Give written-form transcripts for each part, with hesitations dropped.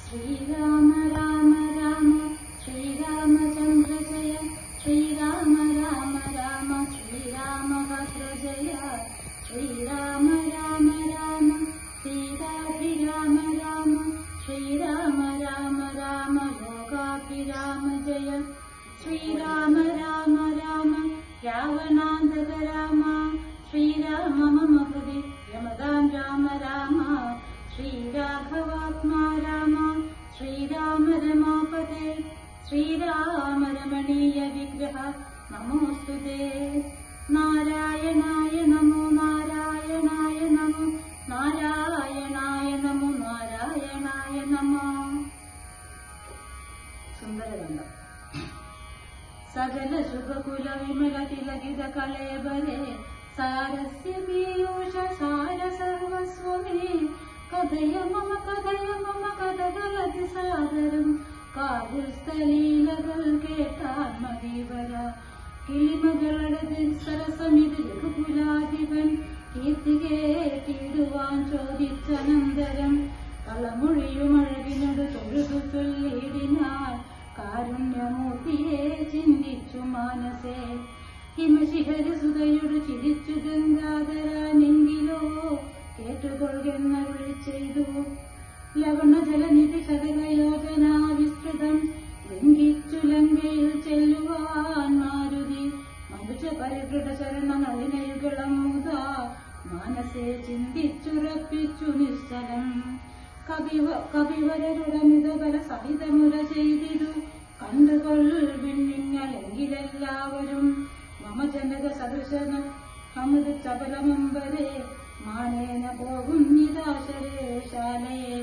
ശ്രീരാമ രാമ രാമ ശ്രീരാമചന്ദ്ര ജയ ശ്രീരാമ രാമ രാമ ശ്രീരാമഭദ്ര ജയ ശ്രീരാമ രാമ രാമ സീതാഭിരാമ രാമ ശ്രീരാമ രാമ രാമ ലോകാഭിരാമ ജയ ശ്രീരാമ രാമ രാമ രാവണാന്തക രാമ ശ്രീരാമ മമ ഹൃദി രമതാം രാമ രാമ ശ്രീരാഘവാത്മാ രാമ ശ്രീരാമ രമാപതേ ശ്രീരാമ രമണീയ വിഗ്രഹ നമോസ്തുതേ നാരായണായ നമോ നാരായണായ നമോ നാരായണായ നമോ നാരായണായ നമോ. സുന്ദരഗന്ധം. സകല ശുഭകുല വിമല തിലകിത കലയബലേ സാരസ്യ പീയൂഷ സാര സർവസ്വമേ കഥയ മമ കഥകളതി സാദരം കാവുസ്ഥലീലകൾ കേട്ടാൽ മതിവര കിളിമകളടത് സരസമിത് രഘുകുലാധിപൻ കീർത്തി കേട്ടിടുവാൻ ചോദിച്ചനന്തരം കളമൊഴിയുമഴകിനോട് തൊഴുതു ചൊല്ലിയിടിനാൽ കാരുണ്യമൂർത്തിയെ ചിന്തിച്ചു മാനസേ ഹിമശിഖര സുതയോട് ചിരിച്ചു ഗംഗാധരനെങ്കിലോ കേട്ടുകൊള്ളുന്നരുളി ചെയ്തു ലവണ ജലനിധി ശതകയോജന വിസ്തൃതം ലംഘിച്ചു ലങ്കയിൽ ചെല്ലുവാൻ മാരുതി മനുജ പരികൃത ശരണ നളിനയുകളം മുതാ മാനസേ ചിന്തിച്ചുറപ്പിച്ചു നിശ്ചലം കവിവരരുടമിതബല സഹിതമുര ചെയ്തിരു കണ്ടുകൊള്ളുവിന്നിങ്ങളെങ്കിലെല്ലാവരും മമ ജനക സദൃശന അമൃത ചപലമമ്പരെ മാനേന പോകും നിരാശരേശാലയെ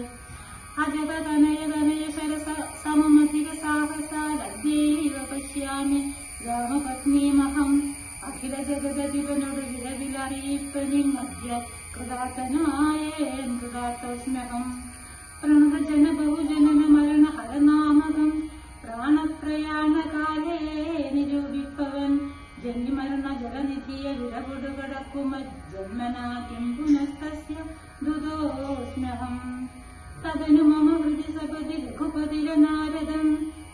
അജഗതനയതനയ ശരസ സമമധിക സാഹസാലദ്യൈവ പശ്യാമി രാമപത്നീമഹം അഖില ജഗദധിപനോട് വിരവിലറിയിപ്പനി മധ്യ കൃതാർത്ഥനായേൻ കൃതാർത്ഥോസ്മ്യഹം പ്രണവജന ബഹുജനന മരണ ഹരനാമകം പ്രാണപ്രയാണകാലേ നിരൂപിപ്പവൻ ജന്മരണ ജലനിധിയ വിരകൊടുകടക്കുമ ജന്മനാ കിം പുനസ്തസ്യ ദുദോസ്മ്യഹം തദനു മമ ഹൃദി സപതി രഘുപതിരനാരദം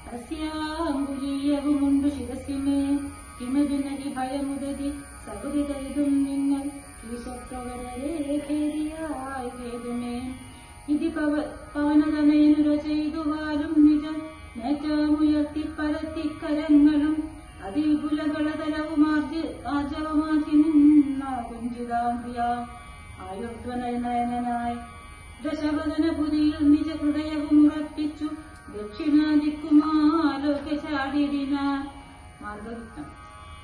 തസ്യാംബുജീയവുമുണ്ടു ശിരസിമേ കിമതിനരി ഭയമുദതി സഹൃദയിതും നിങ്ങൾ ഈശപ്രവരേഖേരിയായി കേതുമേ ഇതി പവനതനയനുര ചെയ്തുവാലും നിജം നേറ്റമുയർത്തി പരത്തിക്കരങ്ങളും അതിപുലകളതലവും ആർജവമാക്കി നിന്ന കുഞ്ചിതാംബിയ ആയുർധ്വനയനയനായി ദശവദന പുതിയിൽ നിജ ഹൃദയവും ഉറപ്പിച്ചു ദക്ഷിണാദിക്കുമാലോക ചാടിടിനാർ. മാർഗവിത്തം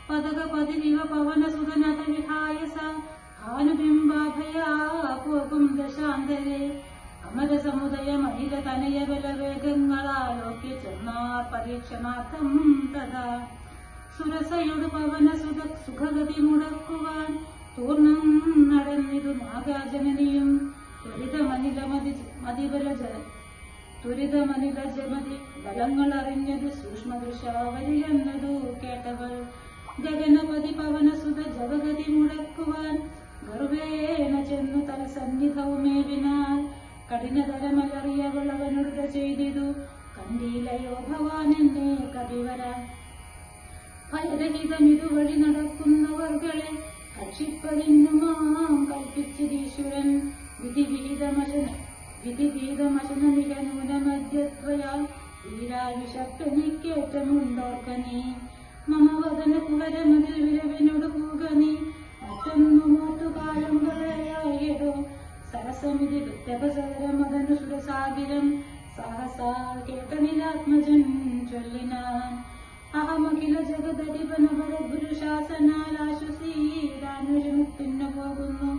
പതക പതിരിവ പവന സുതനത വിഹായസ ഭാനുബിംബാഭയാ പോകും ദശാന്തരെ അമര സമുദയ മഹില തനയ ബലവേഗങ്ങളാലോക്യ ചെന്നാർ പരീക്ഷണാർത്ഥം തഥാ സുരസയോട് പവന സുഖഗതി മുടക്കുവാൻ പൂർണ്ണം നടന്നിതു നാഗാജനനിയും തുരിതമനിലജമതി ബലങ്ങൾ അറിഞ്ഞത് സൂക്ഷ്മദൃശാവലി എന്നതു കേട്ടവൾ ഗഗനപതി പവനസുത ജവഗതി മുടക്കുവാൻ ഗർവേണ ചെന്നു തൽസന്നിധവുമേവിനാൽ കഠിനതരമലറിയവൾ അവനുട ചെയ്തിതു കണ്ടീലയോ ഭവാൻ എന്നെ കവിവര ഭയരഹിതമിതുവഴി നടക്കുന്നവർകളെ രക്ഷിപ്പതിന്നുമാം കൽപ്പിച്ചിരീശ്വരൻ വിധിവിഹിതമശന മിക നൂനമദ്യത്വയാൽ തീരാവിഷപ്പെനിക്കേറ്റമുണ്ടോർക്കനീ മമ വദന കുഹരമതിൽ വിരവിനോട് പൂകനീ മറ്റൊന്നുമോത്തുകാലം കളയായിടോ സരസമിതി വ്യപസരമതനു സുരസാഗിരം സഹസാ കേട്ടനിലാത്മജൻ ചൊല്ലിനാൻ അഹമഖില ജഗദധിപനവര ഗുരുശാസനാലാശ്വസീരാനുഷമുക്തിന്നു പോകുന്നു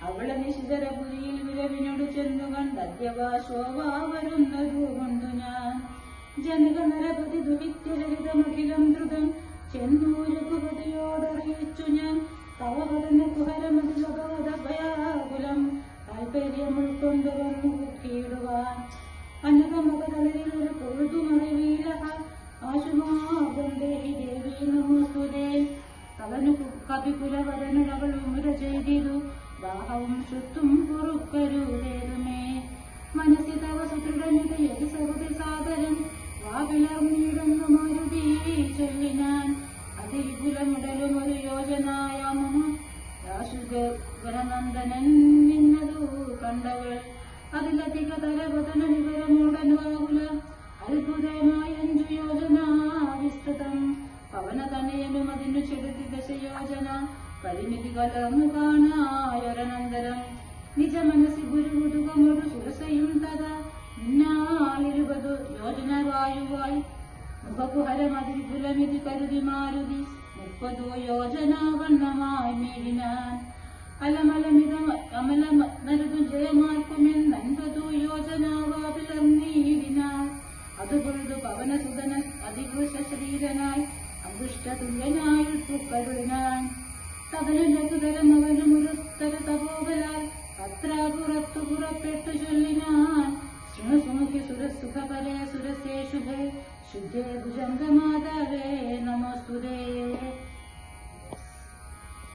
അവളെ നിശിതരപുരിയിൽ വിരവിനോട് ചെന്നു കണ്ടദ്യവാ ശോഭാ വരുന്നതു കൊണ്ടു ഞാൻ ജനക നരപതി ദുവിത്യചരിതമഖിലം ദ്രുതം ചെന്നു രഘുപതിയോടറിയിച്ചു ഞാൻ തവപദന കുഹരമതി ഭഗവതഭയാകുലം താൽപര്യം ഉൾക്കൊണ്ടു വന്നു കുക്കിയിടുവാൻ അനുഗമകതളിൽ ഒരു പൊഴുതുമറിവീല ആശുമാകണ്ടേഹി ദേവീ നമോസ്തുതേ അവനു കപികുലവരനുടവൾ ഉമുര ചെയ്തിരു ദാഹവും ശുത്തും പൊറുക്കരുതേതുമേ മനസ്സി തവ സുദൃഢനിത യതി അതിലധിക തരവതന വിവരമോടനുവാകുല അത്ഭുതമായി 5 യോജന വിസ്തൃതം പവനതനയനും അതിനു ചെടുത്തി 10 യോജന പരിമിതി കലർന്നു കാണായൊരനന്തരം നിജ മനസ്സി ഗുരുകുതുകമൊരു സുരസയും തഥാ നിന്നാൽ 20 യോജന വായുവായി മുഖകുഹരമതി വിപുലമിതി കരുതി മാരുതി 30 യോജന വണ്ണമായി മേടിനാൻ അമലമരുതു ജയമാർക്കുമെന്ന് 50 യോജന വാതിലർന്നീടിനാൻ അതുപൊഴുതു പവനസുതന അതിപുരുഷ ശരീരനായി അമ്പുഷ്ടതുല്യനായി ഉൾപ്പുക്കരുളിനാൻ തകനുലകുതരം അവനു മുരുത്തര തപോകലാൽ അത്രാപുറത്തു പുറപ്പെട്ടു ചൊല്ലിനാൻ ശൃണുസുമുഖി സുരസുഖപരേ സുരസേ ശുഭേ ശുദ്ധേ ഭുജംഗമാതാവേ നമോസ്തുതേ.